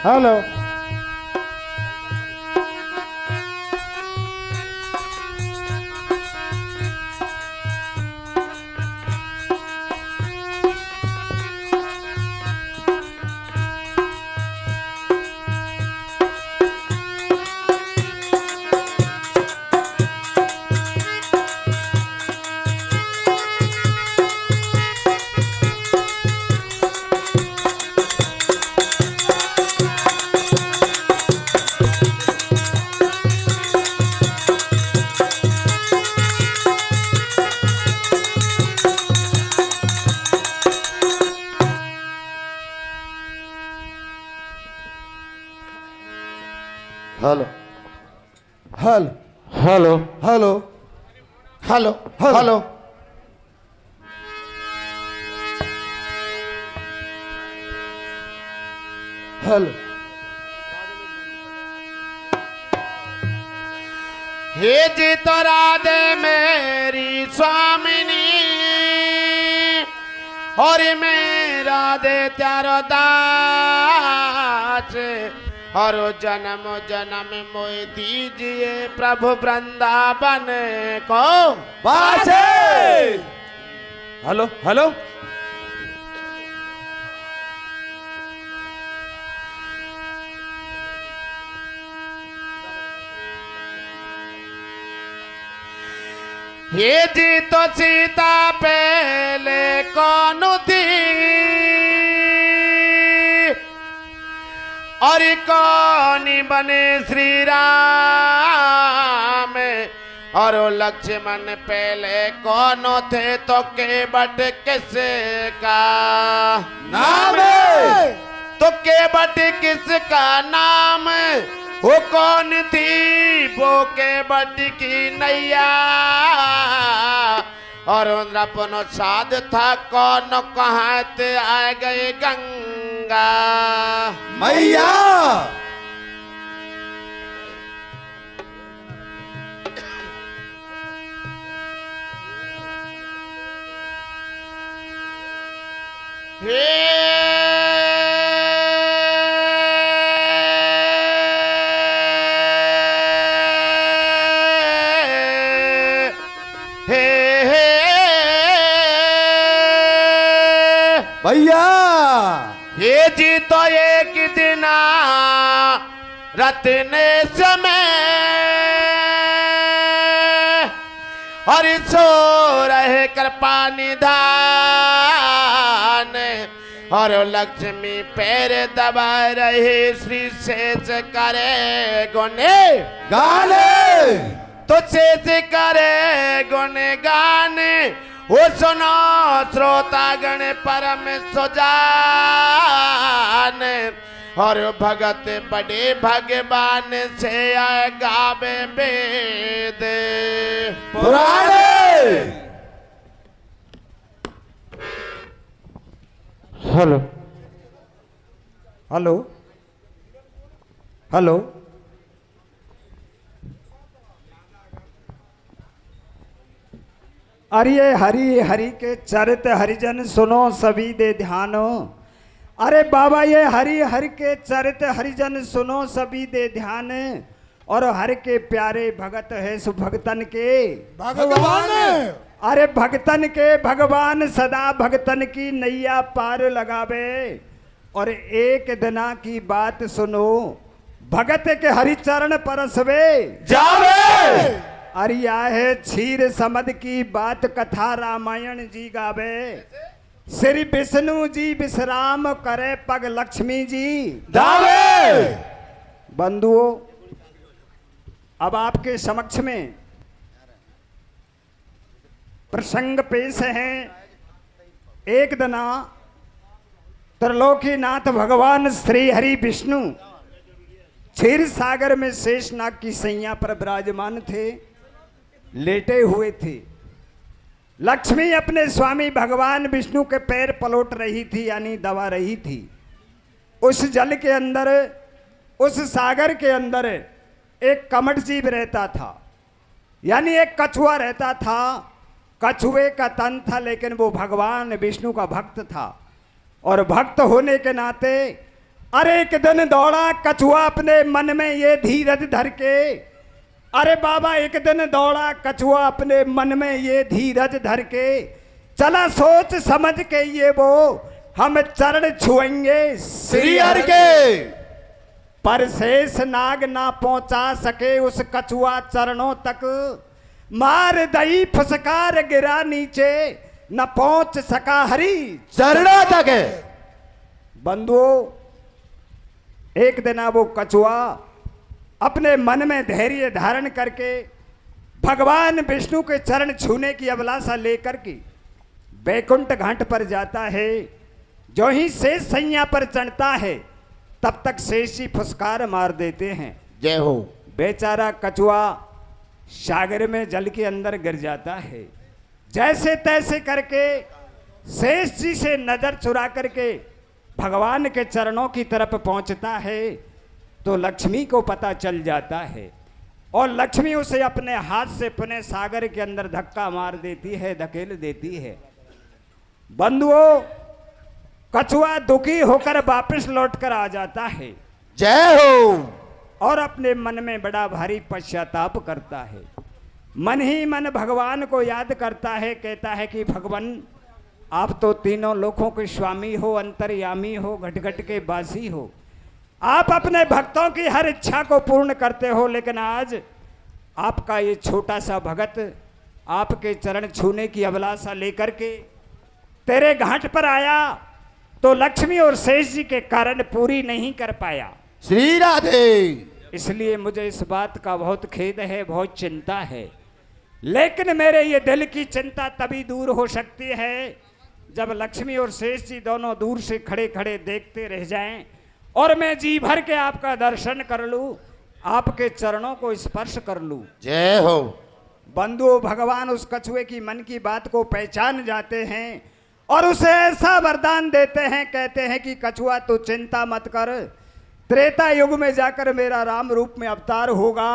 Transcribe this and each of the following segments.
Hello hello hello hello hello hello hello. Hello hello हे जी तो राधे मेरी स्वामिनी और मैं राधे त्यारो दास और जन्म जन्म मोह दीजिए प्रभु वृंदावन को बासे। हेलो हेलो ये जी तो सीता पहले कौन थी और कौन बने श्री राम और लक्ष्मण पहले कौन थे तो केवट किसका नाम है तो केवट किसका नाम वो कौन थी वो केवट की नैया और अपन साध था कौन कहते आ गए गंगा मैया। भैया ये जी तो एक दिन रतने समय और सो रहे कर पानी धान और लक्ष्मी पैर दबा रहे श्री शेष करे गुने गाने तो शेष करे गुने गाने वो सुनो श्रोतागण परम सुजान और भगत बड़े भगवान से गावे वेद पुराने। हेलो हेलो हेलो अरे हरि हरि के चरित हरिजन सुनो सभी दे ध्यानो। अरे बाबा ये हरि हरि के चरित हरिजन सुनो सभी दे ध्यान और हर के प्यारे भगत है सुभगतन के भगवान। अरे भगतन के भगवान सदा भगतन की नैया पार लगावे। और एक दिना की बात सुनो भगत के हरिचरण परसवे जावे अरिया है क्षीर समद की बात कथा रामायण जी गावे। श्री विष्णु जी विश्राम करे पग लक्ष्मी जी दावे बंधुओं अब आपके समक्ष में प्रसंग पेश है। एक दिना त्रिलोकीनाथ भगवान श्री हरि विष्णु क्षीर सागर में शेषनाग की सैया पर विराजमान थे, लेटे हुए थे। लक्ष्मी अपने स्वामी भगवान विष्णु के पैर पलोट रही थी यानी दबा रही थी। उस जल के अंदर उस सागर के अंदर एक कमट जीव रहता था यानी एक कछुआ रहता था। कछुए का तन था लेकिन वो भगवान विष्णु का भक्त था और भक्त होने के नाते अरे एक दिन दौड़ा कछुआ अपने मन में ये धीरज धर के, अरे बाबा एक दिन दौड़ा कछुआ अपने मन में ये धीरज धर के, चला सोच समझ के ये वो हम चरण छुएंगे श्री हरि के। पर शेष नाग ना पहुंचा सके उस कछुआ चरणों तक, मार दई फुसकार गिरा नीचे न पहुंच सका हरि चरणों तक। बंधुओं एक दिन वो कछुआ अपने मन में धैर्य धारण करके भगवान विष्णु के चरण छूने की अभिलाषा लेकर के बैकुंठ घाट पर जाता है। जो ही शेष सैया पर चढ़ता है तब तक शेष जी फुसकार मार देते हैं। जय हो। बेचारा कछुआ सागर में जल के अंदर गिर जाता है। जैसे तैसे करके शेष जी से नजर चुरा करके भगवान के चरणों की तरफ पहुंचता है तो लक्ष्मी को पता चल जाता है और लक्ष्मी उसे अपने हाथ से पुनः सागर के अंदर धक्का मार देती है, धकेल देती है। बंधुओं कछुआ दुखी होकर वापस लौटकर आ जाता है। जय हो। और अपने मन में बड़ा भारी पश्चाताप करता है। मन ही मन भगवान को याद करता है, कहता है कि भगवान आप तो तीनों लोकों के स्वामी हो, अंतर्यामी हो, घट घट के बासी हो। आप अपने भक्तों की हर इच्छा को पूर्ण करते हो, लेकिन आज आपका ये छोटा सा भगत आपके चरण छूने की अभिलाषा लेकर के तेरे घाट पर आया तो लक्ष्मी और शेष जी के कारण पूरी नहीं कर पाया। श्री राधे। इसलिए मुझे इस बात का बहुत खेद है, बहुत चिंता है, लेकिन मेरे ये दिल की चिंता तभी दूर हो सकती है जब लक्ष्मी और शेष जी दोनों दूर से खड़े खड़े देखते रह जाएं और मैं जी भर के आपका दर्शन कर लूं, आपके चरणों को स्पर्श कर लूं। जय हो। बंधु भगवान उस कछुए की मन की बात को पहचान जाते हैं और उसे ऐसा वरदान देते हैं, कहते हैं कि कछुआ तू चिंता मत कर, त्रेता युग में जाकर मेरा राम रूप में अवतार होगा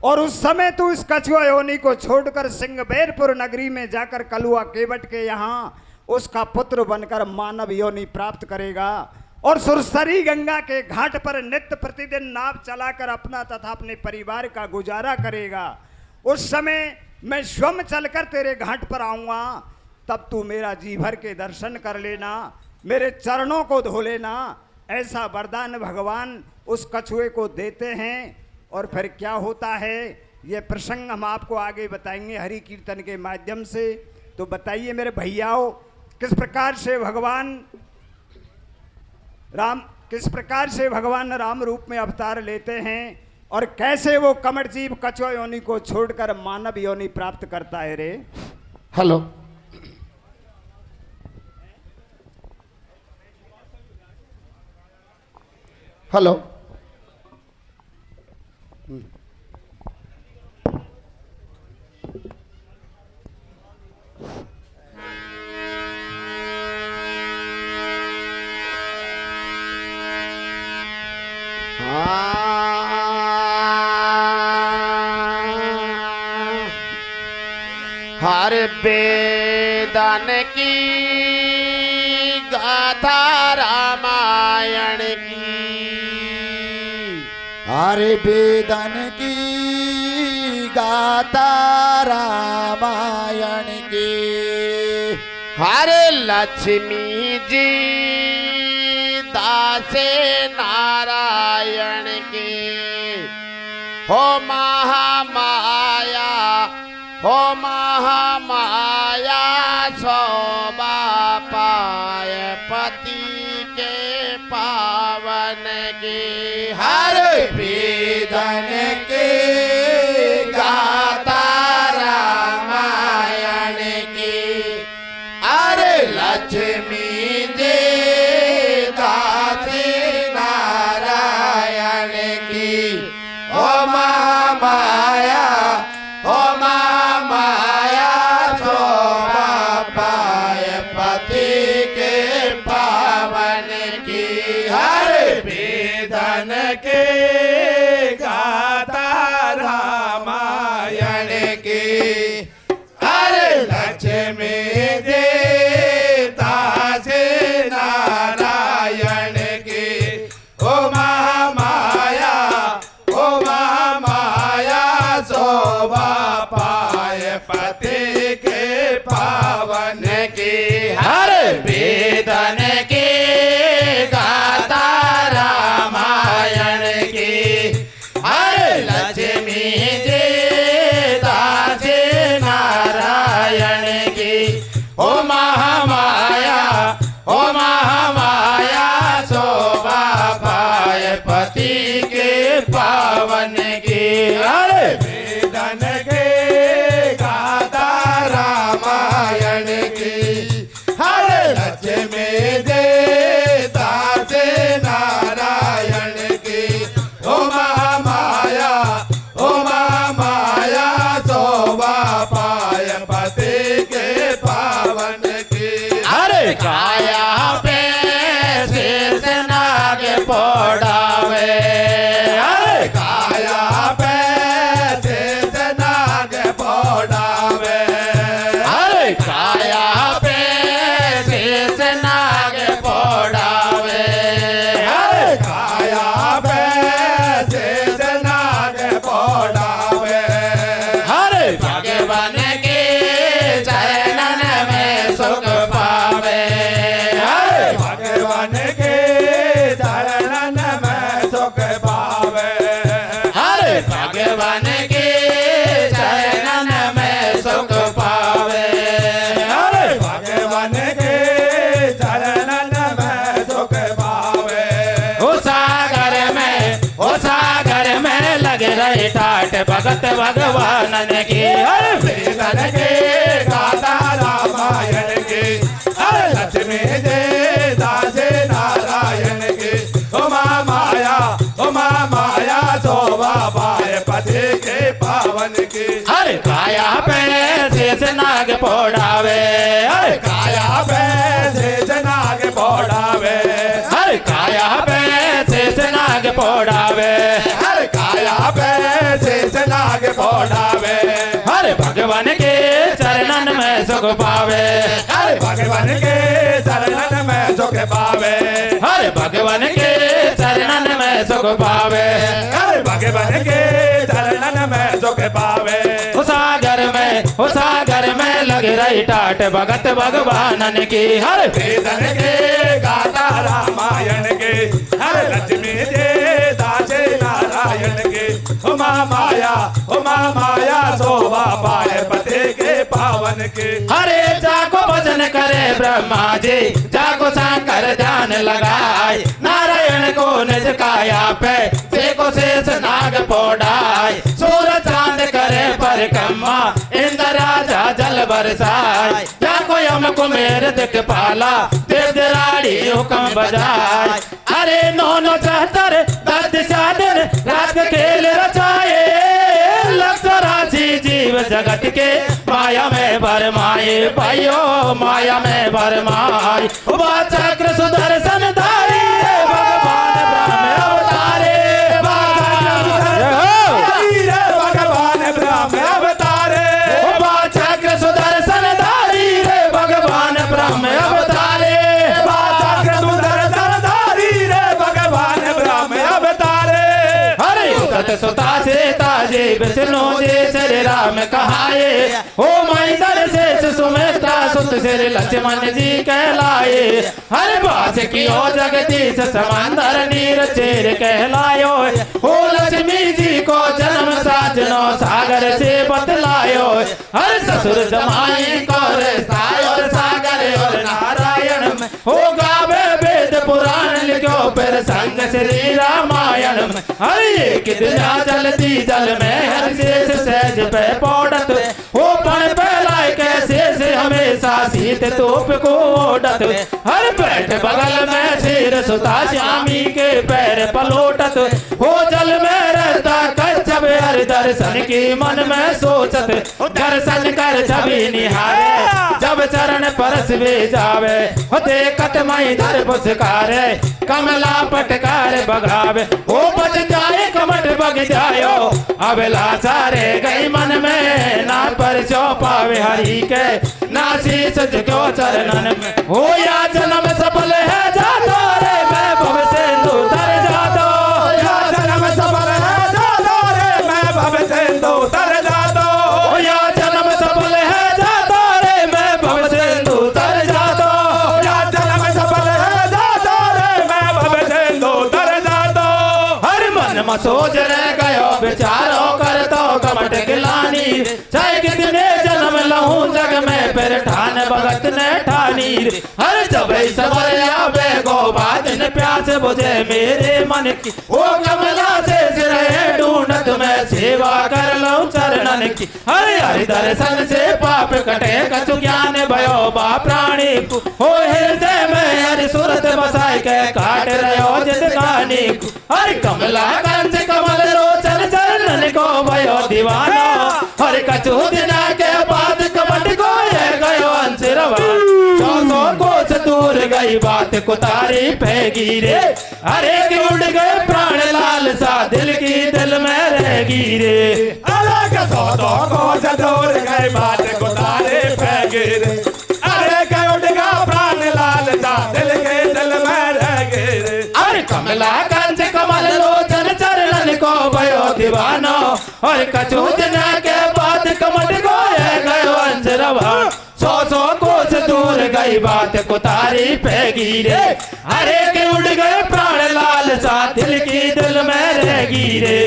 और उस समय तू इस कछुआ योनि को छोड़कर सिंहबेरपुर नगरी में जाकर कलुआ केवट के यहाँ उसका पुत्र बनकर मानव योनि प्राप्त करेगा और सुरसरी गंगा के घाट पर नित्य प्रतिदिन नाव चलाकर अपना तथा अपने परिवार का गुजारा करेगा। उस समय मैं स्वयं चलकर तेरे घाट पर आऊंगा, तब तू मेरा जी भर के दर्शन कर लेना, मेरे चरणों को धो लेना। ऐसा वरदान भगवान उस कछुए को देते हैं। और फिर क्या होता है ये प्रसंग हम आपको आगे बताएंगे हरि कीर्तन के माध्यम से। तो बताइए मेरे भैयाओं, किस प्रकार से भगवान राम रूप में अवतार लेते हैं और कैसे वो कमरजीव कछुआ योनि को छोड़कर मानव योनि प्राप्त करता है रे। हेलो। हेलो। हर वेदन की गाथा रामायण की, हर वेदन की गाथा रामायण की, हर लक्ष्मी जी दासे नारायण के, हो महामाया हो महामाया शोभा पाय पति के पावन के, हर वेदन के गाथा रामायण की, अरे लक्ष्मी जी दासी नारायण की, ओ महामाया ओ महामाया शोभा पाय पति के पावन की, हर वेदन के गाथा लक्ष्मी जी दासी नारायण की। ओ महामाया, ओ महामाया शोभा पाए पति के पावन की। अरे वेदन के गाता रामायण की। हरे लक्ष्मी जी दासी नारायण की। ओ महामाया, ओ महामाया शोभा पाए पति के पावन की। अरे काया पे शीर्ष नाग पोड़ावे। अरे काया पे शीर्ष नाग पोड़ावे। अरे काया पे शीर्ष नाग पोड़ावे। अरे काया पे शीर्ष नाग पोड़ावे। हरे भगवान के चरणन में सुख पावे। हरे भगवान के चरणन में सुख पावे। हरे भगवान के चरणन में सुख पावे। हरे भगवान के चरणन में सुख पावे। ओ सागर में लग रही ठाट भगत भगवानन की। हरे वेदन के गाता रामायण की। हरे लक्ष्मी जी दासी नारायण की। ओ महामाया, ओ महामाया शोभा पाए पति के पावन की। हरे काया पे शेष नाग पोड़ावे। हरे काया पे शेष नाग पोड़ावे। हरे काया पे शेष नाग पोड़ावे। हरे काया पे शेष नाग पोड़ावे। हरे भगवान के चरणन में सुख पावे। हरे भगवान के चरणन में सुख पावे। हरे भगवान के चरणन में सुख पावे। हरे भगवान के चरणन में सुख पावे। उस सागर में लग रही टाट भगत भगवानन की। हरे वेदन के गाता रामायण के। हरे लक्ष्मी जी दासी नारायण के। ओ महामाया, ओ महामाया शोभा पाए पति के पावन के। हरे जाको भजन करे ब्रह्मा जी, जाको शंकर ध्यान लगाए। नारायण को निज काया पे देखो शेष नाग पोड़ाए। सूरज चांद करे परिक्रमा, इंद्र राजा जल बरसाए। जाको यम को मेरे दिख पाला, देवदराड़ी हुक्म बजाए। अरे नौनो चहतर दस साधन रात के खेल रचाए। लक्ष राशि जीव जगत के माया में भरमाए। भाइयों माया में भरमाए। चक्र सुदर्शन धारी भगवान ब्रह्म अवतारे। भगवान ब्रह्म अवतारे। चक्र सुदर्शन धारी रे भगवान ब्रह्म अवतारे। चक्र सुदर्शन धारी रे भगवान ब्रह्म अवतारे। हरे उदत सुता से ताजे विष्णु जी श्री राम कहाए। ओ महिंदर शेष सुमित्रा सुत श्री लक्ष्मण जी कहलाए। हर बास की ओ जगदीश समंदर नीर चेर कहलायो। ओ लक्ष्मी जी को जन्म साजनो सागर से बतलायो। हर ससुर जमाई को रिश्ताय और सागर और नारायण में। ओ गावे वेद पुराण लिखो फिर संग श्री रामायण में। हर एक दिया जलती जल में हर शेष सहज पे पौड़त। ओ पण पहलाए कैसे से हमेशा शीत तोप को ओढ़त। हर बैठ बगल में शेर सुता श्यामी के पैर पलोटत। हो जल में रहता कच्छप हर दर्शन की मन में सोचत। दर्शन कर छवि निहारे जब चरण परस वे जावे। हो देखत मई दर पुस्कारे कमला पटकार बगावे। ओ बच जाए कमट बग जायो अभिलाषा रे गई मन में। ना पर पावे हरि के ना शीस झुको चरणन में। हो या जन्म सफल है जातो रे मैं भव सिंधु तर जातो। या जन्म सफल है जातो रे मैं भव सिंधु तर जातो। या जन्म सफल है जातो रे मैं भव सिंधु तर जातो। या जन्म सफल है जातो रे मैं भव सिंधु तर जातो। हर मन में सोच रह गयो विचार रे, चाहे कितने जन्म लहूं जग में फिर ठान भगत ने ठानी रे। हर जब सबर आवे गो बात न प्यास बुझे मेरे मन की, ओ कमला से रहे ढूंढत मैं सेवा कर लूं चरणन की। हरे हरि दर्शन से पाप कटे कछु ज्ञान भयो बा प्राणी को, हो हृदय में हरि सूरत बसाई के काट रहो जिंदगानी को। हरि कमला कंज कमल लोचन चरणन को भयो दीवाना, हरि कछु दिना के बाद कमट को गयो अंसरवा। सौ कोस दूर गई बात को तारीफ हैगी रे, अरे कि उड़ गए प्राण लाल सा दिल की दिल में रहेगी रे। अरे सौ कोस दूर गई बात को तारीफ हैगी रे, अरे कि उड़ गया प्राण लाल सा दिल के दिल में रहेगी रे। अरे कमला कंज कमल लोचन चरणन को भयो दीवानो, और कछु दिन के बाद कमट को गयो अंसरवा। सौ कोस दूर गई बात को तारीफ हैगी रे, अरे के उड़ गए प्राण लाल सा दिल की दिल में रहेगी रे।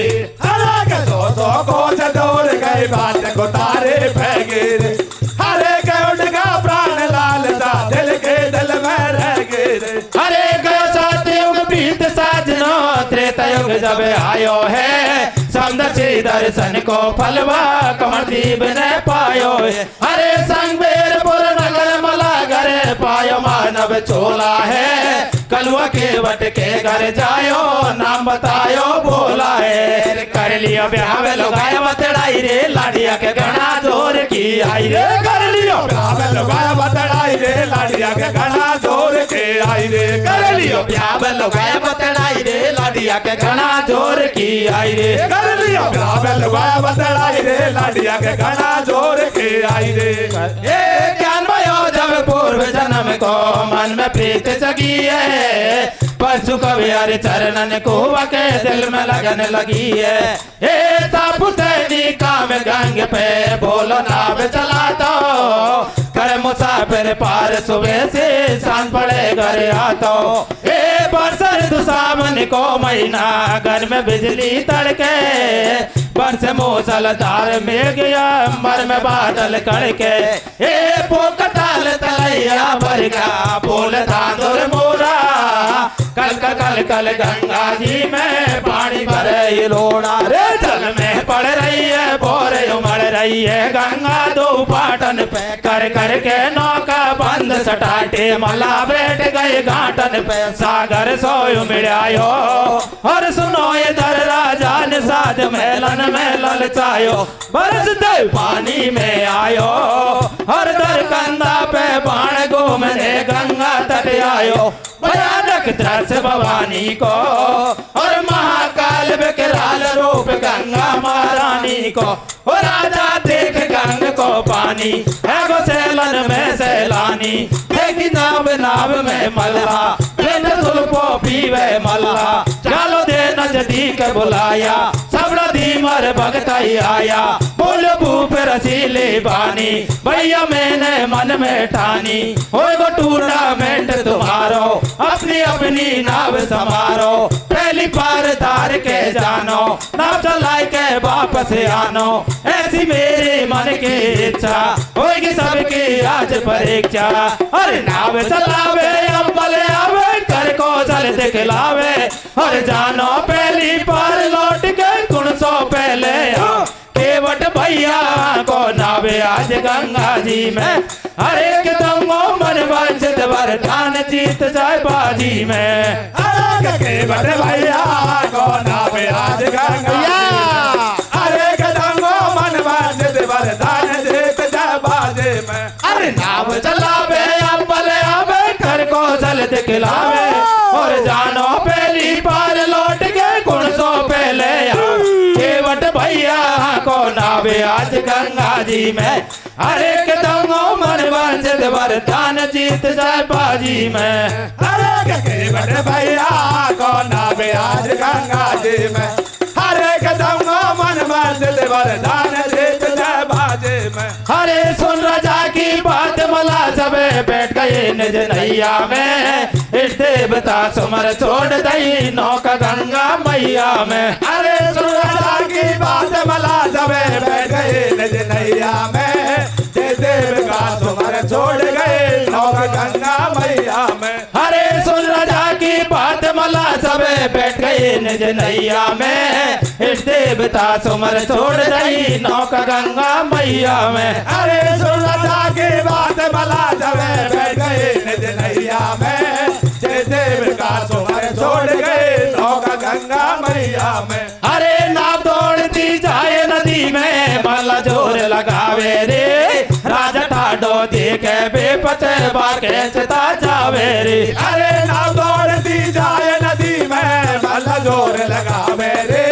अरे सौ कोस दूर गई बात को तारीफ हैगी रे, अरे के उड़ गया प्राण लाल सा दिल के दिल में रहेगी रे। अरे गयो सतयुग बीत साजनो, त्रेता युग जब आयो है, समदर्शी दर्शन को फलवा कमरदीप ने पायो है। अरे संगबेरपुर नगर मला घर पायो मानव चोला है, कलुआ के वट के घर जायो नाम बतायो बोला है। कर लियो ब्याह में लगाया बतड़ाई रे, लाडिया के गणा जोर की आई रे। कर लियो ब्याह में लगाया बतड़ाई रे, लाडिया के गणा जोर के आई रे। कर लियो ब्याह में लगाया बतड़ाई रे, लाडिया के गणा जोर की आई रे। कर लियो ब्याह में लगाया बतड़ाई रे, लाडिया के गणा जोर के आई रे। ये ज्ञान भयो जब पूर्व जन्म को मन में प्रीत जगी है, परसु कवि हरि चरणन को के दिल में लगन लगी है। ए तापुतैनी काम गंग पे बोलो नाव चला दो, कर मुसाफिर पार सुबह से सांझ पड़े घर आता। ए बरसर दुसावन को महीना घर में बिजली तड़के, बरस मूसलधार मेघ या अंबर में बादल कड़के। ए पोकताल तलैया भरगा बोल धांधुर मोरा, कल कल कल गंगा जी में पानी भरे लोड़ा रे। जल में पड़ रही है बोरे उमड़ रही है गंगा दो पाटन पे, कर कर के नौका बंद सटाटे मला बैठ गए घाटन पे। सागर सोयो मिड़ायो और सुनो इधर राजा निषाद मेलन में ललचायो, बरसते पानी में आयो और दर कंधा पे बाण घूमने गंगा तट आयो। भयानक दृश्य भवानी को और महाकाल विकराल रूप गंगा महारानी को, और राजा देख गंग को पानी है गो सैलन में सैलानी। देखी नाव नाव में मल्ला बिन सुल्फो पीवे मल्ला, चलो दे नजदीक बुलाया सब धीमर भगत आया। बोलो भूप रसीले बानी भैया मैंने मन में ठानी, हो गो टूर्नामेंट तुम्हारो अपनी अपनी नाव समारो। पहली पार धार के जानो नाव चलाए के वापस आनो, ऐसी मेरे मन की इच्छा होगी सबकी आज परीक्षा। अरे नाव चलावे अम्बल आवे कर को चल दिखलावे, और जानो पहली पार लौट के गुण सो पहले केवट भैया को नावे आज गंगा जी में। हरे के दमो मन वांछित वरदान जीत जाए बाजी में। अरे केवट भैया को नावे आज गंगा जी में, अरे के दमो मन वांछित वरदान जीत जाए बाजी में। अरे नाव चलावे अम्बल आवे कर को चल दिखलावे, और जानो पहली पार लौट के गुण सो पहले केवट भैया को नावे आज गंगा जी में। हरे के दमो मन वांछित वरदान जीत जाए बाजी में। अरे केवट भैया को नावे आज गंगा जी में, हरे के दमो मन वांछित वरदान जीत जाए बाजी में। हरे सुन राजा की बात मला सबे बैठ गए निज नैया में, इस देवता सुमर छोड़ दई नौका गंगा मैया में। अरे सुन राजा की बात मला सबे बैठ गए निज नैया में, जय देव का सुमर छोड़ गए नौका गंगा मैया में। हरे सुन राजा की बात मला सबे बैठ गए निज नैया में, इस देवता सुमर छोड़ रही नौका गंगा मैया में। अरे सुन राजा की बात मला सबे बैठ गए निज नैया में, जय देव का सुमर छोड़ गए नौका गंगा मैया में। अरे नाव दौड़ती जाए नदी में, मला जोर लगावे रे, राजा ठाडो देखे बेपते बाके चता जावे रे। अरे नाव दौड़ती जाए नदी में, मला जोर लगावे रे,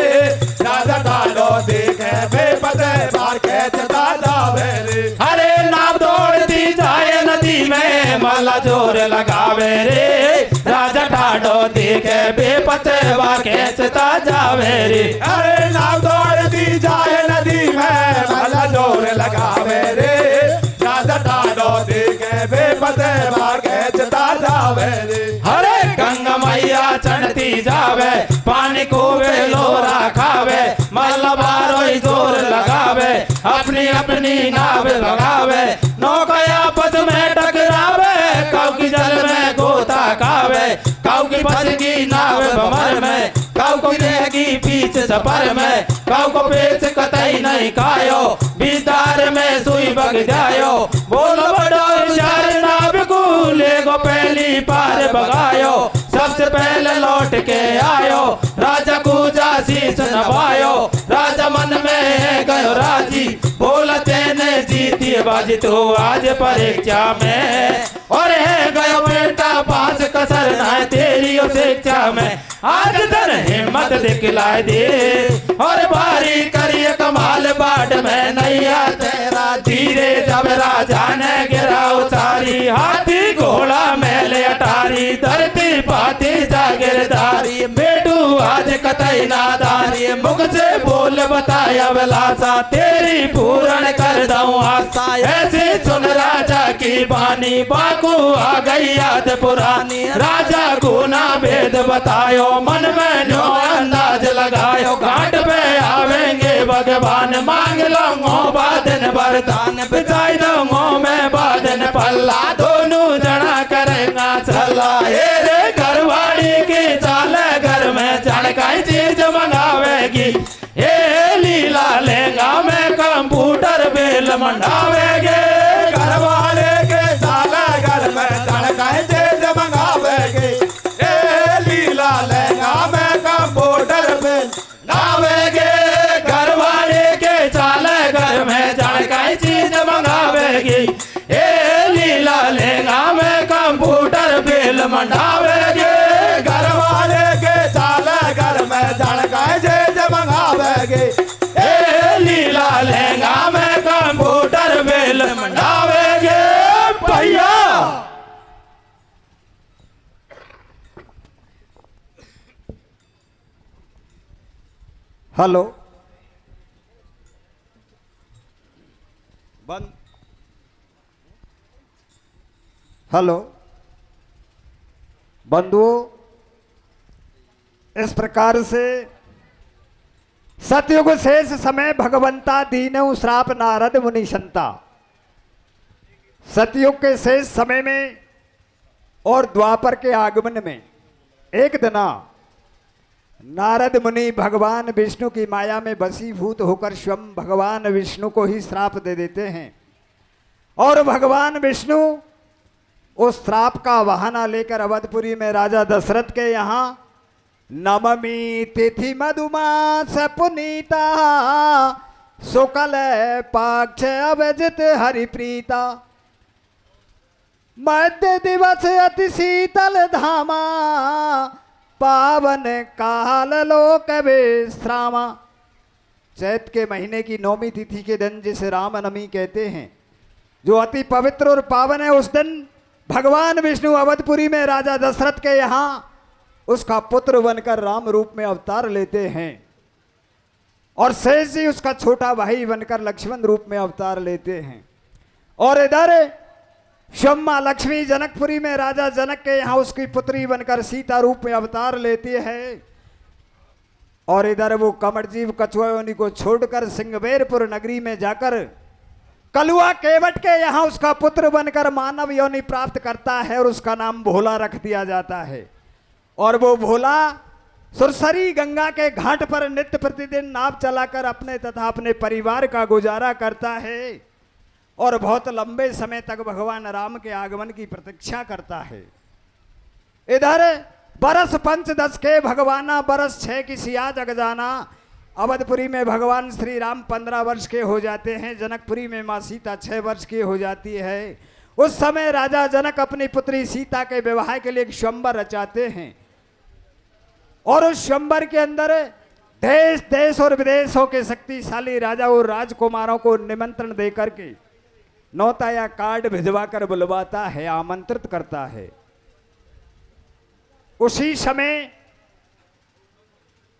राजा ठाडो देखे बेपते बाके चता जावे रे। अरे नाव दौड़ती जाए नदी में, मला जोर लगावे रे, राजा ठाडो देखे बेपते बाके चता जावे रे। अरे नाव दौड़ती जाए नदी में, मला जोर लगावे रे, राजा ठाडो देखे बेपते बाके चता जावे रे। हरे गंगा मैया चढ़ती जावे, पानी को वे लोरा खावे, मलबारो जोर लगावे, अपनी अपनी नाव लगावे, नौका आपस में टकरावे, काऊ की जल में गोता खावे, काऊ की फंसगी नाव भंवर में, काऊ को रहेगी बीच सफर में, काऊ को पेच कतई नहीं खायो, बीतार में सुई बग जायो, बोलो बड़ो चार नाव को ले गो पहली पार बगायो, सबसे पहले लौट के आयो, राजा को जा शीश नवायो, राजा मन में गयो राजी, बोलते ने जीती बाजी तो आज परीक्षा में, और है गयो बेटा पास कसर ना तेरी शिक्षा में, आज धन हिम्मत दिखलाए दे, और बारी करिए कमाल बाट में नैया तेरा, धीरे जब राजा ने गिरा उतारी, हाथी घोड़ा मेले अटारी, धरती पाती जागीरदारी, बेटू आज कतई नादारी, मुख से बोल बताया बलासा, तेरी पूर्ण कर दऊं आशा, ऐसे सुन राजा की बानी, बाकू आ गई याद पुरानी, राजा को ना भेद बतायो, मन में जो अंदाज लगायो, घाट पे आवेंगे भगवान, मांग लूंगो बादन वरदान, बिछाई दूंगो मैं बादन पल्ला, दोनों जना करेगा चला, रे घरवाड़ी की चाल घर में चढ़काई चीज मंगावेगी, ये लीला लेगा मैं कंप्यूटर बिल मंगावेगे, घरवाले के साला घर में चढ़काई चीज मंगावेगी, ये लीला लेगा मैं कंप्यूटर बिल मंगावेगे, घरवाले के चाल घर में चढ़काई चीज मंगावेगी, ये लीला लेगा मैं कंप्यूटर बिल मंगावेगे, घरवाले के साला घर में चढ़काई चीज मंगावेगी, ये लीला लेगा मैं कंप्यूटर बिल मंगावेगे भैया। हेलो बंद, हेलो बंधुओं, इस प्रकार से सतयुग शेष समय भगवंता दीनऊ श्राप नारद मुनि संता, सतयुग के शेष समय में और द्वापर के आगमन में एक दिना नारद मुनि भगवान विष्णु की माया में वशीभूत होकर स्वयं भगवान विष्णु को ही श्राप दे देते हैं, और भगवान विष्णु उस श्राप का बहाना लेकर अवधपुरी में राजा दशरथ के यहाँ नवमी तिथि मधुमास पुनीता शुक्ल पक्ष अवजित हरिप्रीता मध्य दिवस अति शीतल धामा पावन काल लोक विश्रामा। चैत के महीने की नौमी तिथि के दिन जिसे रामनवमी कहते हैं, जो अति पवित्र और पावन है, उस दिन भगवान विष्णु अवधपुरी में राजा दशरथ के यहाँ उसका पुत्र बनकर राम रूप में अवतार लेते हैं, और शेष जी उसका छोटा भाई बनकर लक्ष्मण रूप में अवतार लेते हैं। और इधर स्वयं मां लक्ष्मी जनकपुरी में राजा जनक के यहाँ उसकी पुत्री बनकर सीता रूप में अवतार लेती है, और इधर वो कमरजीव कछुआ को छोड़कर सिंहबेरपुर नगरी में जाकर कलुआ केवट के यहाँ उसका पुत्र बनकर मानव योनि प्राप्त करता है और उसका नाम भोला रख दिया जाता है। और वो भोला सुरसरी गंगा के घाट पर नित्य प्रतिदिन नाव चलाकर अपने तथा अपने परिवार का गुजारा करता है और बहुत लंबे समय तक भगवान राम के आगमन की प्रतीक्षा करता है। इधर बरस पंचदश के भगवाना, बरस 6 की सिया जग जाना। अवधपुरी में भगवान श्री राम 15 वर्ष के हो जाते हैं। जनकपुरी में माँ सीता 6 वर्ष की हो जाती है। उस समय राजा जनक अपनी पुत्री सीता के विवाह के लिए एक स्वयंवर रचाते हैं और उस स्वयंवर के अंदर देश देश और विदेशों के शक्तिशाली राजा और राजकुमारों को निमंत्रण देकर के नौता या कार्ड भिजवा कर बुलवाता है, आमंत्रित करता है। उसी समय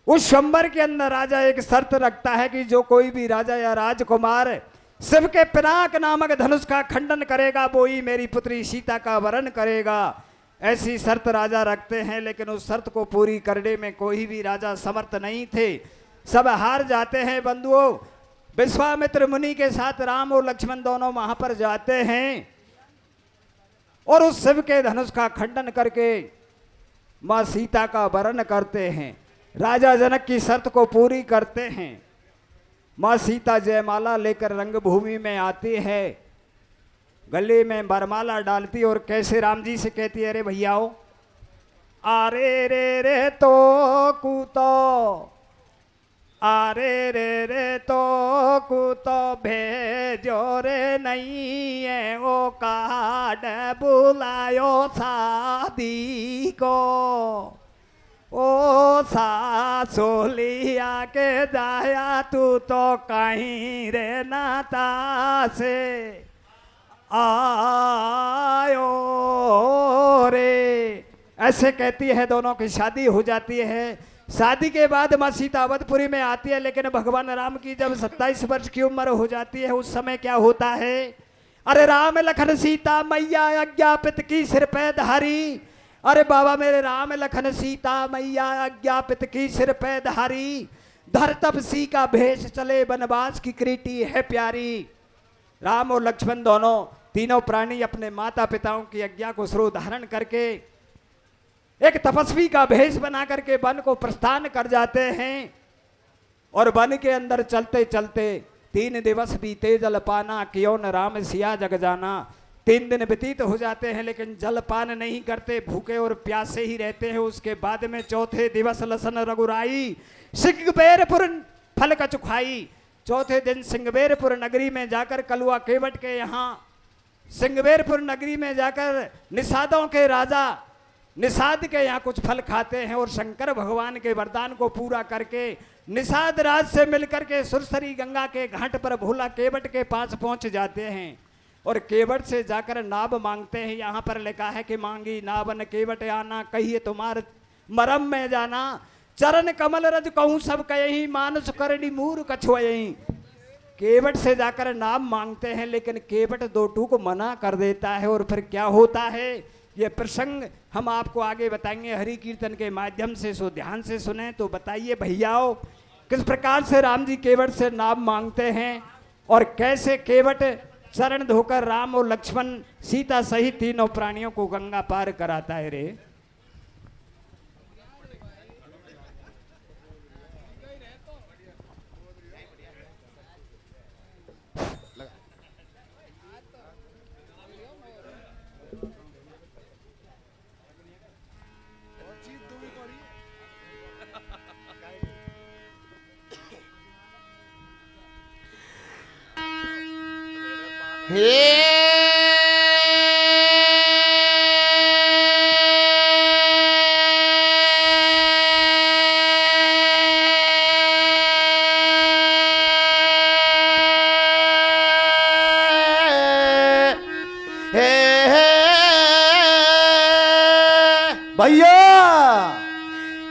उस स्वयंवर के अंदर राजा एक शर्त रखता है कि जो कोई भी राजा या राजकुमार शिव के पिनाक नामक धनुष का खंडन करेगा वो ही मेरी पुत्री सीता का वरण करेगा। ऐसी शर्त राजा रखते हैं, लेकिन उस शर्त को पूरी करने में कोई भी राजा समर्थ नहीं थे। सब हार जाते हैं। बंधुओं, विश्वामित्र मुनि के साथ राम और लक्ष्मण दोनों वहां पर जाते हैं और उस शिव के धनुष का खंडन करके मां सीता का वरण करते हैं। राजा जनक की शर्त को पूरी करते हैं। मां सीता जयमाला लेकर रंगभूमि में आती है, गले में बरमाला डालती और कैसे राम जी से कहती है, अरे भैयाओ, आरे रे रे तो कूतो, आरे रे रे तो कूतो भेजो रे नहीं है ओ कार्ड बुलायो शादी को, ओ सासोलिया के जाया तू तो कहीं रे नाता से आयो रे। ऐसे कहती है। दोनों की शादी हो जाती है। शादी के बाद माँ सीता अवधपुरी में आती है, लेकिन भगवान राम की जब 27 वर्ष की उम्र हो जाती है उस समय क्या होता है, अरे राम लखन सीता मैया अज्ञापित की सिर पे धारी। अरे बाबा मेरे राम लखन सीता मैया अज्ञापित की सिर पे धारी, धर तपसी का भेष चले बनवास की कृति है प्यारी। राम और लक्ष्मण दोनों तीनों प्राणी अपने माता पिताओं की आज्ञा को सिरों धारण करके एक तपस्वी का भेष बना करके वन को प्रस्थान कर जाते हैं और वन के अंदर चलते चलते 3 दिवस बीते जल पाना, क्यों न राम सिया जग जाना। 3 दिन व्यतीत हो जाते हैं लेकिन जलपान नहीं करते, भूखे और प्यासे ही रहते हैं। उसके बाद में चौथे दिवस लसन रघुराई, सिंगबेरपुर फल का चुखाई। चौथे दिन सिंगबेरपुर नगरी में जाकर कलुआ केवट के यहाँ सिंगबेरपुर नगरी में जाकर निषादों के राजा निषाद के यहाँ कुछ फल खाते हैं और शंकर भगवान के वरदान को पूरा करके निषाद राज से मिलकर के सुरसरी गंगा के घाट पर भोला केवट के पास पहुंच जाते हैं और केवट से जाकर नाव मांगते हैं। यहाँ पर लिखा है कि मांगी नावन केवट आना, कहिए तुम्हार मरम में जाना। चरण कमल रज कहूँ सब कहीं, मानस करनी मूर कछुआई। केवट से जाकर नाम मांगते हैं लेकिन केवट 2 टूक मना कर देता है। और फिर क्या होता है ये प्रसंग हम आपको आगे बताएंगे हरि कीर्तन के माध्यम से, सो ध्यान से सुने। तो बताइए भैयाओ, किस प्रकार से राम जी केवट से नाम मांगते हैं और कैसे केवट चरण धोकर राम और लक्ष्मण सीता सहित तीनों प्राणियों को गंगा पार कराता है रे। भैया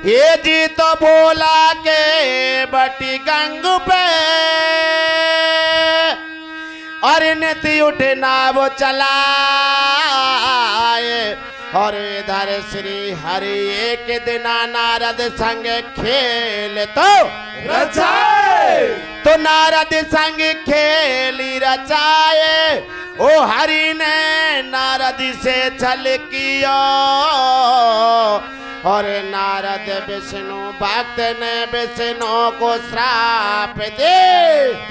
ये जी तो बोला के बटी गंग पे और नीति उठे नाव चलाए और इधर श्री हरि एक दिन नारद संग खेल तो रचाए। तो नारद संग खेली रचाए, ओ हरि ने नारद से छल किया, और नारद विष्णु भक्त ने विष्णु को श्राप दे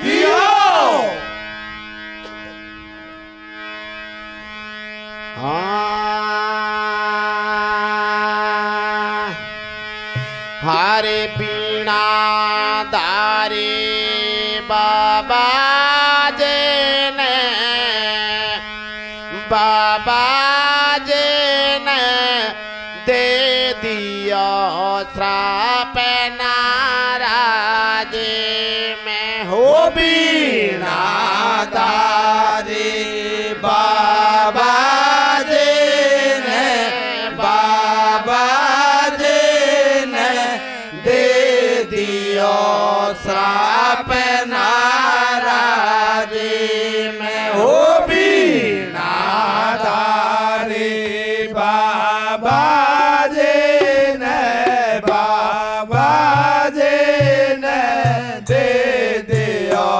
दिया। हरे बीणा धारी बाबा जी ने दे दिया श्राप नाराज में हो बीणा नादारी बाबा जी ने दे दियो श्राप नाराजी में हो भी नादारी बाबा जी ने दे दियो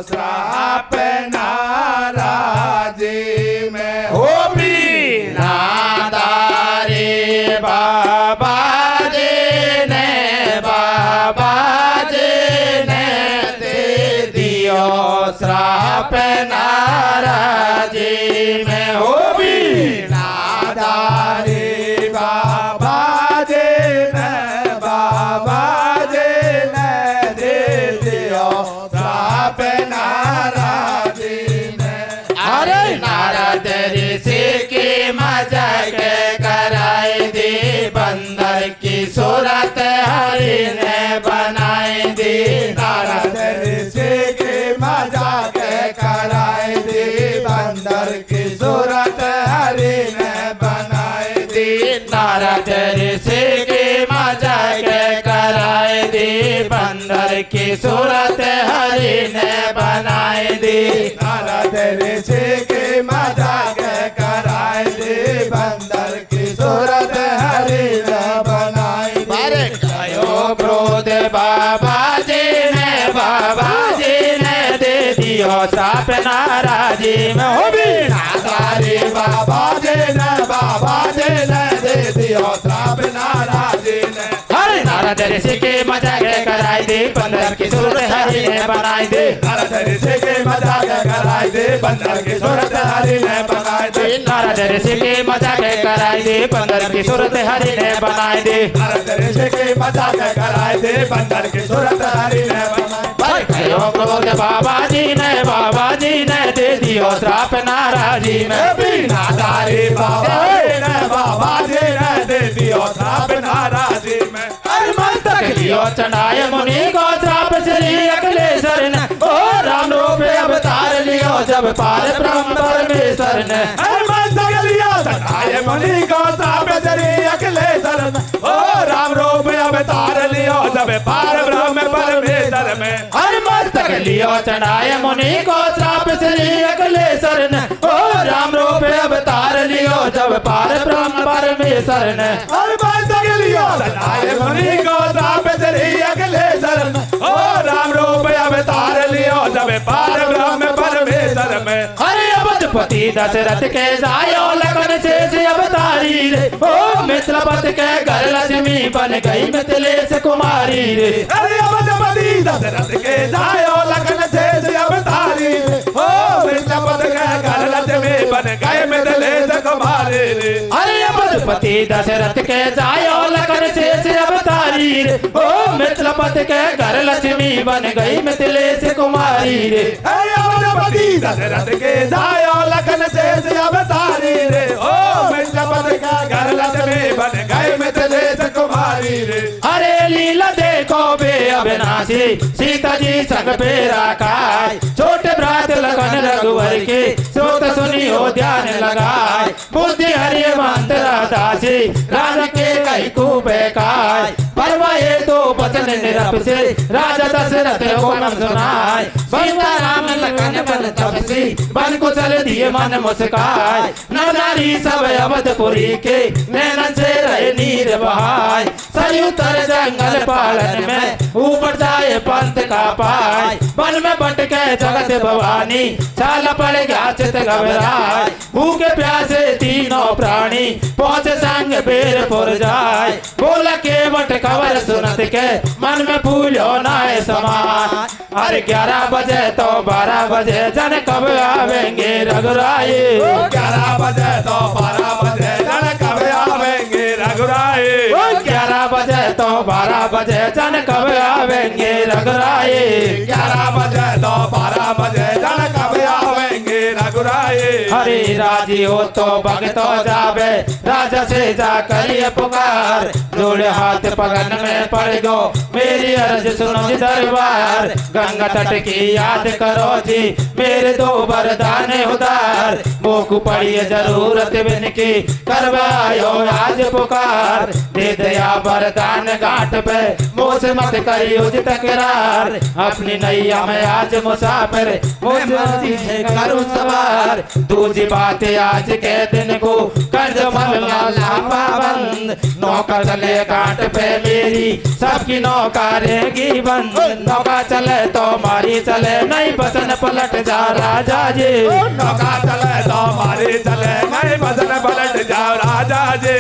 श्राप नाराजी में हो भी नादारी बाबा श्राप नाराजी में हो भी नादारी बाबा जी ने दे दियो श्राप नाराजी में। अरे नारद ऋषि की मजाक कराई दी, बंदर की सूरत हरि ने बनाई दी। नारद ऋषि मजाक कराई दी, बंदर की सूरत हरि ने बनाई दी। नारद ऋषि की मजाक कराई दी, बंदर की सूरत हरि ने बनाई दी। नारद ऋषि की मजाक कराई दी, बंदर की सूरत हरि ने बनाई दी। कयो क्रोध बाबा जी ने दे दियो श्राप नाराजी में हो भी नादारी बाबा जी ने दे दियो श्राप नाराजी में। हरे नारद ऋषि की मजाक कराई दी, बंदर की सूरत हरि ने बनाई दी। नारद ऋषि की मजाक कराई दी, बंदर की सूरत हरि ने बनाई दी। नारद ऋषि की मजाक कराई दी, बंदर की सूरत हरि ने बनाई दी। नारद ऋषि की मजाक कराई दी, बंदर की सूरत हरि ने बनाई दी। कयो क्रोध बाबा जी ने दे दियो श्राप नाराजी में भी नादारी बाबा जी ने दे दियो श्राप नाराजी में। तक लियो चढ़ाए मुनि को श्राप श्री अखिलेश्वर ने, ओ राम रूप अवतार लियो जब पार ब्रह्म परमेश्वर ने। चढ़ाए मुनि को श्राप श्री अखिलेश्वर ने, ओ राम रूप अवतार लियो जब पार ब्रह्म परमेश्वर में। हर मस्तक लियो चढ़ाए मुनि को श्राप श्री अखिलेश्वर ने, ओ राम रूप अवतार लियो जब पार ब्रह्म परमेश्वर ने। हर मस्तक लियो चढ़ाए मुनि को श्राप श्री अखिलेश्वर ने, ओ राम रूप अवतार लियो जब पार ब्रह्म परमेश्वर में। हरे अवधपति दशरथ के जायो लखन शेष अवतारी रे, ओ मिथिलापति के घर लक्ष्मी बन गई मिथिलेश कुमारी रे। हरे अवधपति दशरथ के जायो लखन शेष अवतारी रे, ओ मिथिलापति के घर लक्ष्मी बन गए मिथिलेश कुमारी रे। हरे अवधपति दशरथ के जायो लखन शेष अवतारी रे, ओ मिथिलापति के घर लक्ष्मी बन गई मिथिलेश कुमारी रे। हरे अवधपति दशरथ के जायो लखन शेष अवतारी रे, ओ मिथिलापति के घर लक्ष्मी बन गए मिथिलेश कुमारी रे। हरे लीला देखो बे अविनाशी, सीता जी संग पेरा खाए, छोटे भ्रात लखन रघुवर के सोत सुनियो ध्यान लगाए। बुद्धि हरि मंत्र दासी, राजा के कई खूबे खाए, परवाए तो बचन निरप से राजा दशरथ को नम सुनाए। सीता राम कन बन तपसी बन को चल दिए मन मुस्काए नर नारी सब अवधपुरी के नैनन से रहे नीर बहाय सयुतर जंगल पालन में ऊपर जाए पंथ का पाय वन में बट के जगत भवानी चाल पड़ गया चित घबराए भूखे प्यासे तीनों प्राणी पहुंचे संग बेरपुर जाए बोला के बट खबर सुनत के मन में फूलो नाय समान अरे 11 बजे तो 12 बजे जन कब आवेंगे रघुराई 11 बजे तो 12 बजे जन कब आवेंगे रघुराई 11 बजे तो 12 बजे जन कब आवेंगे रघुराई 11 बजे तो 12 बजे जन कब आवेंगे रघुराई हरे राजी हो तो भगतो जावे राजा से जाकर ये पुकार जोड़े हाथ पगन में पड़ गो मेरी अर्ज सुनो जी दरबार गंगा तट की याद करो जी मेरे 2 वरदान उदार मोकू पड़ी जरूरत बिन की करवायो आज पुकार दे दया वरदान घाट पे मुझसे मत करियो जी तकरार अपनी नैया में आज मुसाफिर मुझ मर्जी से करूं सवार दूसरी बात आज के दिन को कर दो मल्ला पाबंद नौका चले घाट पे मेरी सबकी नौका रहेगी बंद नौका चले तो मारी चले नहीं बसन पलट जा राजा जी नौका चले तो मारी चले नहीं बसन पलट जा राजा जी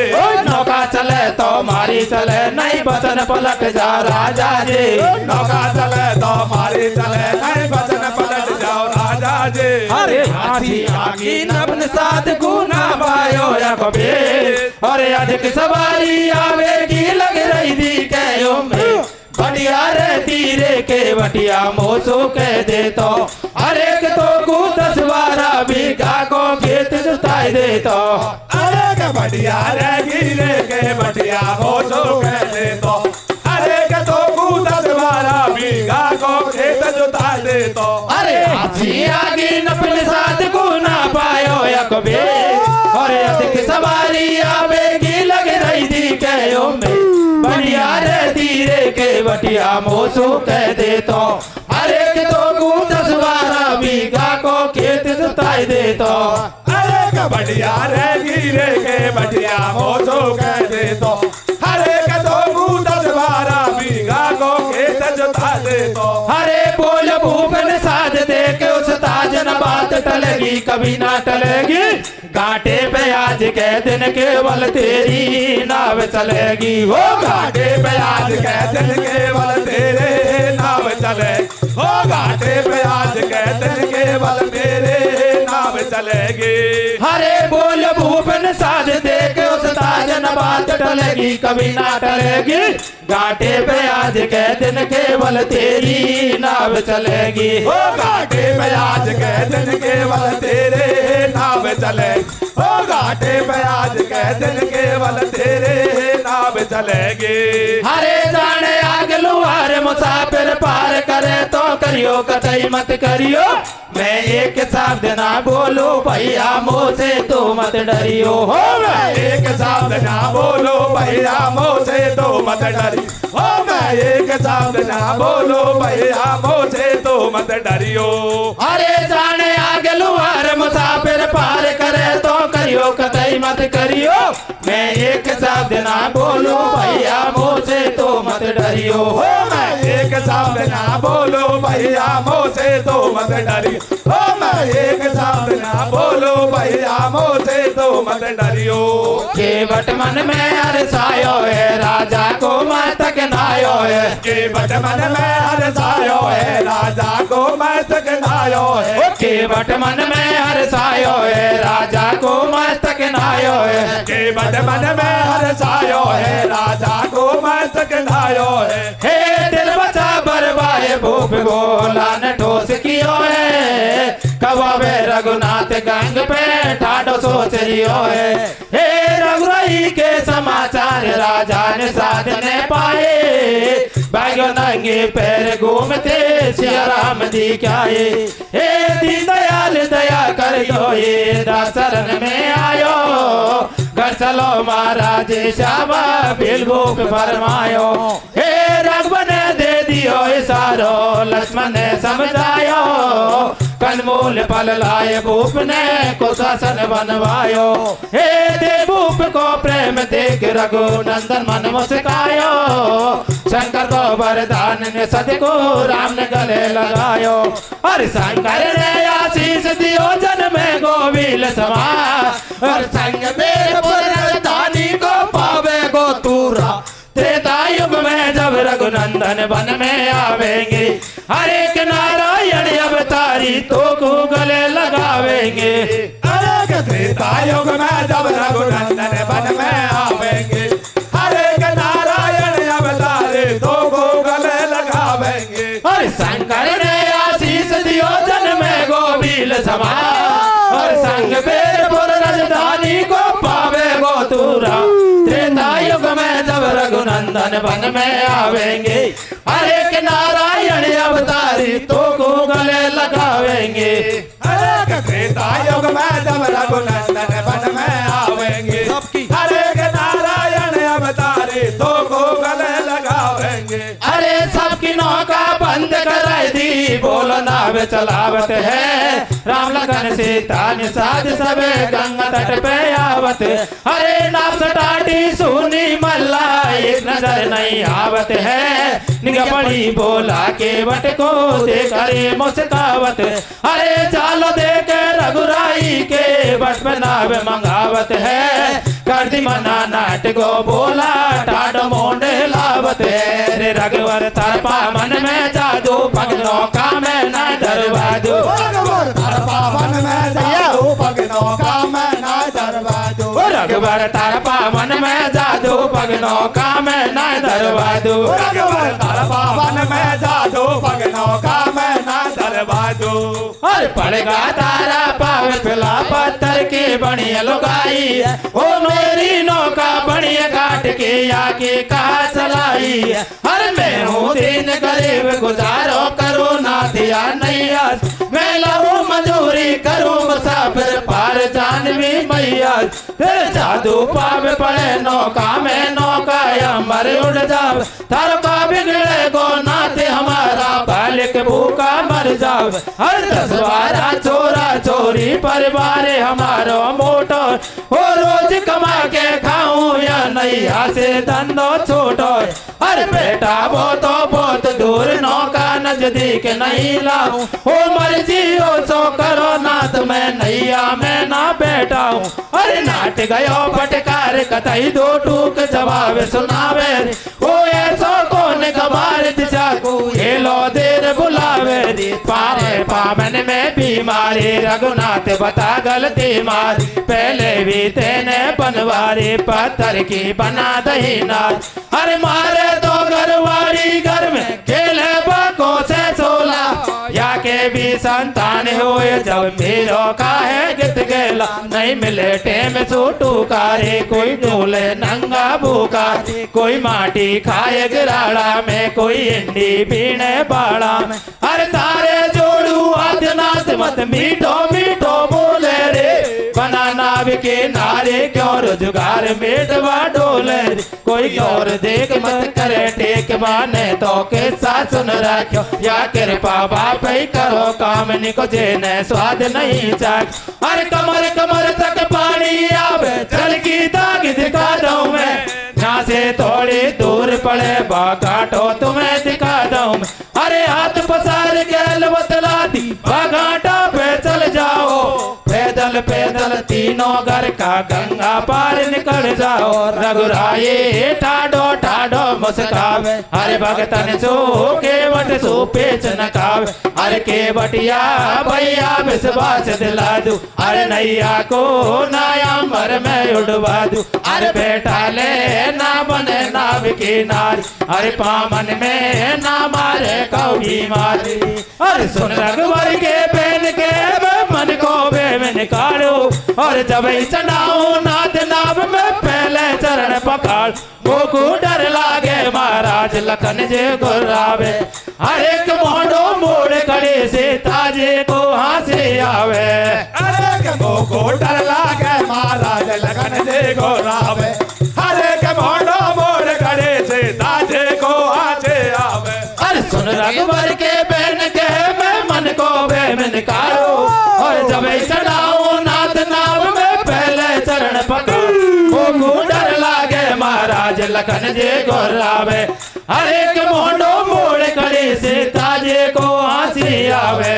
नौका चले तो मारी चले नहीं बसन पलट जा राजा जी नौका चले तो मारी चले नहीं बसन पलट जाओ राजा जी अरे हाथी आगी नबन साध गुना पायो या कबे अरे अधिक सवारी आवेगी लग रही थी कहो में बढ़िया रहती रे के बटिया मोसो कह दे तो अरे के तो को 10-12 बीघा को खेत जुताई दे तो अरे के बढ़िया रहेगी रे के बढ़िया हो सो कह दे तो अरे के तो 10-12 बीघा को खेत जुता दे तो अरे हाथी आगे नपल साथ को ना पायो या कबे अरे अधिक सवारी आवेगी लग रही थी कहो में बढ़िया रहती रे के बटिया मोसू कह दे तो अरे के तो 10-12 बीघा को खेत जुताई दे तो अरे के बढ़िया रहेगी रे के बढ़िया हो सो कह दे तो अरे के तो 10-12 बीघा को खेत जुता दे तो अरे बोल भूपन साध दे के उस ताजन बात टलेगी कभी ना टलेगी घाटे पे आज के दिन केवल तेरी नाव चलेगी वो घाटे पे आज के दिन केवल तेरे नाव चले हो घाटे पे आज के दिन केवल मेरे नाव चलेगी हरे बोल भूपन साध दे के उस ताजन बात टलेगी कभी ना टलेगी घाटे पे आज के दिन केवल तेरी नाव चलेगी हो घाटे पे आज के दिन केवल तेरे नाव चले हो घाटे पे आज के दिन केवल तेरे नाव चलेगी हरे जाने आग लुहार मुसाफिर पार करे तो करियो कतई मत करियो मैं एक शब्द ना बोलू भैया मुझसे तो मत डरियो हो मैं एक शब्द ना बोलो भैया मुझसे तो मत डरी हो मैं एक शब्द ना बोलो भैया मुझसे तो मत डरियो अरे जाने आगे लुहार मुसाफिर पार करे तो करियो कतई मत करियो मैं एक शब्द ना बोलू भैया मुझसे तो मत डरियो हो मैं एक शब्द ना बोलो भैया मुझसे तो मत डरी हो मैं एक शब्द ना बोलो भैया मुझसे तो मत डरियो के बट मन में हर्षायो है राजा को मैं तकनायो है के बट मन में हर्षायो है राजा को मैं तकनायो है के बट मन में हर्षायो है राजा को मैं तकनायो है के बट मन में हर्षायो है राजा को मैं तकनायो है हे दिल बचा बरवाए भूप गोला न ठोस कियो है कबाबे रघुनाथ गंग पे ठाडो सोच रियो है हे रघुराई के समाचार राजा ने साध ने पाए भाग्यो नंगे पैर घूमते सिया राम दी क्या हे दीन दयाल दया करियो ये दासरन में आयो घर चलो महाराज श्यामा बिल भूख फरमायो हे रघुवन दे दियो इशारो लक्ष्मण ने समझायो अनमोल फल लाए भूप ने कुशासन बनवायो। हे दे भूप को प्रेम देख रघुनंदन मन मुस्कायो। शंकर को वरदान ने सदको राम ने गले लगायो। और शंकर ने आशीष दियो जन में गोविल समा। और संग में राजधानी को पावे गो तूरा। त्रेता युग में जब रघुनंदन वन में आवेंगे हर एक नारायण अवतारी तो को गले लगावेंगे। अरे त्रेता युग में जब रघुनंदन वन में आवेंगे हर एक नारायण अवतारी तो को गले लगावेंगे। और शंकर ने आशीष दियो जन में गोविल समा। और संग बेरपुर राजधानी को पावे गो तूरा। त्रेता युग में जब रघुनंदन वन में आवेंगे हर एक नारायण अवतारी तो को गले लगावेंगे। अरे त्रेता युग में जब रघुनंदन वन में आवेंगे हर एक नारायण अवतारी तो को गले लगावेंगे। अरे सबकी नौका बंद कराई दी बोलो नाव चलावत है। राम लखन सीता निषाद सबे गंगा तट पे आवत। अरे नाव सटाटी सुनी मल्ला एक नजर नहीं आवत है। निगाह पड़ी बोला के वट को देख अरे मुस्कावत। अरे चालो देख रघुराई के बट पे नाव मंगावत है। कर दी मना नाट को बोला टाड मोंडे लावत है। रे रघुवर तरपा मन में जादू पगनों का मैं न दरवाजू। रघुवर तरपा मन में जादू पगनों का मैं न दरवाजू। रघुवर तरपा मन में जादू पगनों का मैं न दरवाजू। रघुवर तरपा मन में जादू पगनों का मैं न दरवाजू। और पड़ेगा तारा पाव पिला पत्थर की बनिया लुगाई। ओ मेरी नौका बनिया काट के आके कहा चलाई। हर मैं हूँ दिन गरीब गुजारो करो ना दिया नहीं आज। मैं लहू मजूरी करूँ मुसाफिर पार जानवी मैया। फिर जादू पाव पड़े नौका में नौका अमर उड़ जाओ। थारो का बिगड़े गो नाते हमारा बालिक भूखा मर जाओ। हर 10 बारा चोरा चोरी परिवार हमारो मोटो। हो रोज कमा के खाऊं या नैया से धंधो छोटो। अरे बेटा वो तो बहुत दूर नौका नजदीक नहीं लाऊं। हो मर्जी हो सो करो नाथ मैं नैया में ना बैठा हूँ। अरे नाट गयो फटकार कतई दो टूक जवाब सुनावे। हो ऐसो कौन कबार दिशा को ये लो देर बुलावे। पारे पावन में बीमारी रघुनाथ बता गलती मारी। पहले भी तेने बनवारी पत्थर की बना दही नाच। अरे मारे तो घरवाड़ी घर में खेले बाकों से सोला। या के भी संतान हुए जब मेरो का है गीत गेला। नहीं मिले टेम सूटू कारे कोई डोले नंगा भूखा। कोई माटी खाए गिराड़ा में कोई इंडी पीने बाड़ा में। अरे तारे जोड़ू आदिनाथ मत मीठो मीठो बोले रे। बना नाव के नारे क्यों रोजगार मेटवा डोले। कोई और देख मत करे टेक बाने तो के साथ सुन रखो। या कृपा बाप ही करो काम निको जेने स्वाद नहीं चाख। अरे कमर कमर तक पानी आवे चल की दाग दिखा दूं मैं। यहाँ से थोड़ी दूर पड़े बाघाटो तुम्हें दिखा दूं। अरे हाथ पसार गैल बतला दी बाघाटा पे चल जाओ। पैदल पैदल तीनों घर का गंगा पार निकल जाओ। रघुराये ठाडो ठाडो मुस्कावे। अरे भगतन सो के वट सो पेच नकावे। अरे के बटिया भैया विश्वास दिला दू। अरे नैया को नायंबर में उड़वा दू। अरे बेटा ले ना बने नाव की नारी। अरे पामन में ना मारे कौड़ी मारी। अरे सुन रघुवर के बहन के मन को बे में निकालो। और जब चढ़ाऊं नाथ नाव में पहले चरण पकड़। वो को डर लागे महाराज लखन जे गुर्रावे। हर एक मोड़ो मोड़ खड़े से ताजे को हंसी आवे। अरे को डर लागे महाराज लखन जे गुर्रावे। हर एक मोड़ो मोड़ खड़े से ताजे को हंसी आवे। अरे सुन रघुवर के बहन के मैं मन को बे में निकालो। लखन जे गोरावे अरे के मोंडो मोड़ करे सीता जे को हंसी आवे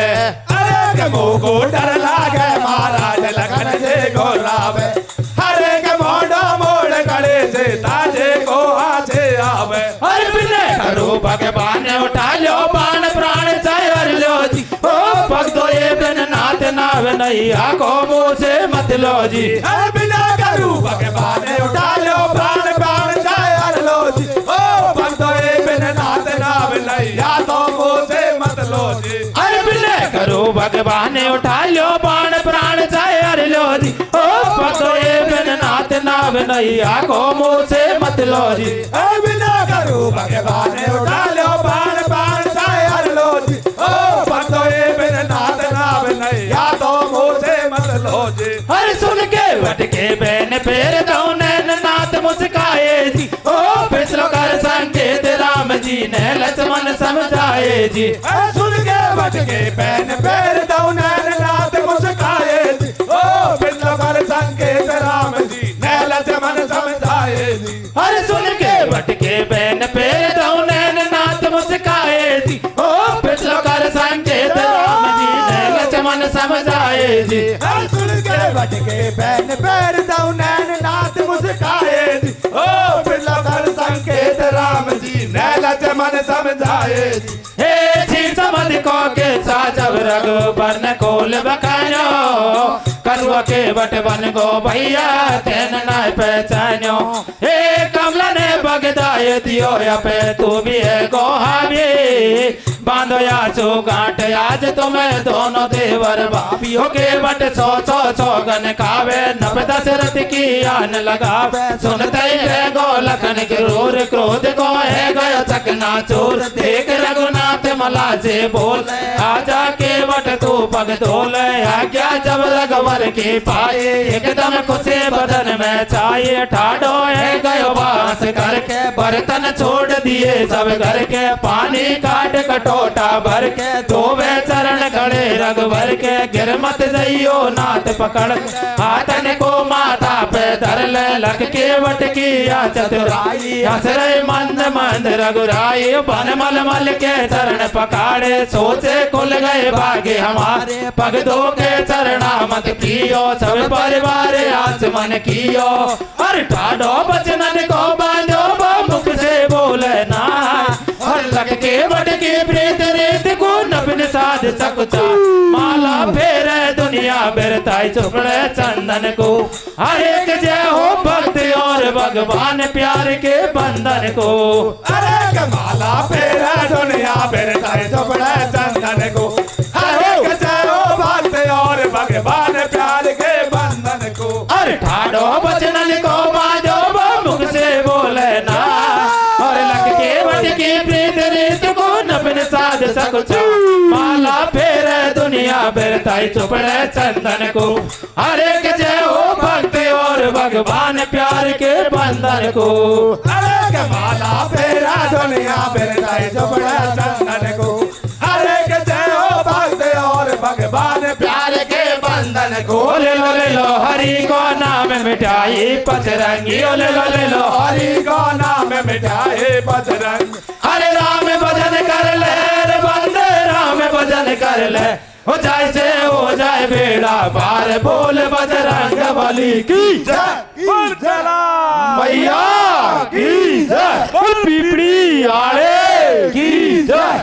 अरे के मोको डर लागे महाराज लखन जे गोरावे अरे के मोंडो मोड़ करे सीता जे को हंसी आवे अरे बिने करो भगवान उठा लो बाण प्राण चायर लो जी ओ भक्तो ये बिन नाथ नाव नहीं आको मुँह से मत लो जी अरे बिना करू भगवान उठा लो प्राण प्राण चायर लो जी ओ भक्तो ये बिन नाथ नाव नहीं या तो मुँह से मत लो जी अरे बिने करो भगवान उठा लो बाण प्राण चायर लो जी ओ भक्तो ये बिन नाथ नाव नहीं आको मुँह से मत लो जी अरे बिना करू भगवान उठा लो प्राण प्राण चायर लो जी ओ भक्तो ये बिन नाथ नाव नहीं या तो मुँह से मत लो जी अरे सुन के वटके बैन फेर दो नैन नाथ मुस्काए जी ओ फिसलो कर संकेत राम जी ने लक्ष्मण समझाए जी अरे सुन के बटके पैन पैर दो नैन नाथ मुस्काए जी ओ बिल्लो कर संकेत राम जी ने लक्ष्मण समझाए जी अरे सुन के वटके बैन फेर दो नैन नाथ मुस्काए जी ओ फिसलो कर संकेत राम जी ने लक्ष्मण समझाए जी अरे सुन के बटके पैन पैर दो नैन नाथ मुस्काए जी ओ बिल्लो कर संकेत राम जी ने लक्ष्मण समझाए जी हे जी समझ को के साजब रघुबर कोल बखानो करुआ के बट बन गो भैया तेन ना पहचानो हे कमला ने बगदाए दियो या पे तू भी है गोहावी बांधो या चो गांठ आज तुम्हें दोनों देवर भाभियों के बट सौ सौ सौगन खावे नब दशरथ की आन लगावे सुनते है गो लखन क्रूर क्रोध को है गयो चकना चूर देख रघुनाथ मला से बोल आजा के बट तू पग धोल आज्ञा जब रघुवर की पाए एकदम खुशे बदन में छाए ठाडो है गयो बांस करके बर्तन छोड़ दिए सब घर के पानी काट कटोटा भर के धोवे चरण खड़े रघुवर के गिर मत जइयो नाथ पकड़ हाथन को माथा पे धर ले लख के वट की या चतुराई हसरे मंद मंद रघुराई बन मल मल के चरण पकाड़े सोचे खुल गए भागे हमारे पग धो के चरणा मत कियो सब परिवार आचमन कियो हर ठाडो बचनन को बांधो मुख से बोले ना और लग के वट की प्रीत रीत को नबन साध सकुचा माला फेरे दुनिया बिरताई चुपड़े चंदन को हर एक जय हो भक्त और भगवान प्यार के बंधन को अरे कमाला फेरा दुनिया बिरताई चुपड़े चंदन को हरे जय हो भक्त और भगवान प्यार के बंधन को अरे ठाडो बचनन को बाजो मुख से बोले ना और लग के वट की प्रीत रीत को नबन साध सकुचा माला फेरे दुनिया बिरताई चुपड़े चंदन को हर एक जय हो भक्त और भगवान प्यार के बंधन को अरे कमाला फेरा दुनिया बिरताई चुपड़े चंदन को हरे जय हो भक्त और भगवान प्यार के बंधन को ले लो हरि को नाम मिठाई पचरंगी ले लो हरि को नाम मिठाई बजरंग हरे राम भजन कर ले रे बंदे राम भजन कर ले हो जाए से हो जाए बेड़ा पार बोल बजरंग बली की जय मैया की जय पीपड़ी आड़े की जय।